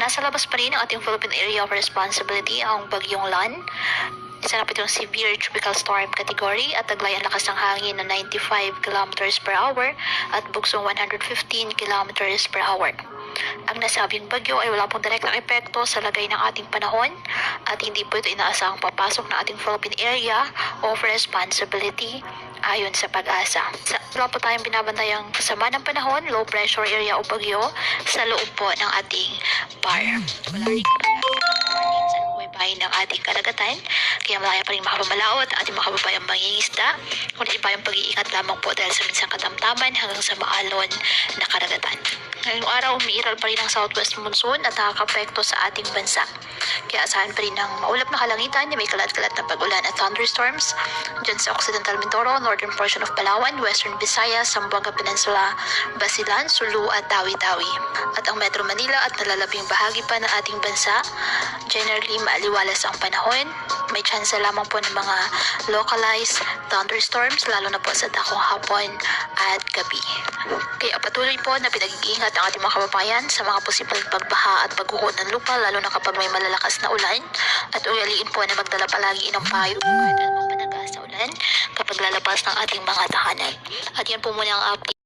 Nasa labas pa rin ang ating Philippine Area of Responsibility ang Bagyong Lan. Isa na po itong severe tropical storm category at taglay ang lakas ng hangin na 95 kilometers per hour at bugsong 115 kilometers per hour. Ang nasabing bagyo ay wala pong direktang epekto sa lagay ng ating panahon at hindi po ito inaasahang papasok ng ating Philippine Area of Responsibility ayon sa Pag-asa. Wala po tayong binabantayang kasama ng panahon, low pressure area o bagyo sa loob po ng ating bar. Wala rin sa buhay ng ating karagatan, kaya malaya pa rin makapamalaot ang ating mga kababayang mangingisda, kundi pa yung pag-iingat lamang po dahil sa minsang katamtaman hanggang sa maalon na karagatan. Ngayong araw, umiiral pa rin ang southwest monsoon at nakakapekto sa ating bansa. Kaya asahan pa rin ng maulap na kalangitan na may kalat-kalat na pag-ulan at thunderstorms dyan sa Occidental Mindoro, northern portion of Palawan, western Visayas, Zamboanga Peninsula, Basilan, Sulu at Tawi-Tawi. At ang Metro Manila at nalalabing bahagi pa ng ating bansa, generally maaliwalas ang panahon. May chance lamang po ng mga localized thunderstorms lalo na po sa dakong hapon at gabi. Kaya patuloy po na pinag-iingat ang ating mga kababayan sa mga posibleng pagbaha at pagguho ng lupa lalo na kapag may malalakas na ulan at ugaliin po na magdala palagi ng payo kahit anong panaga sa ulan kapag lalabas ng ating mga tahanan. At yan po muna ang update.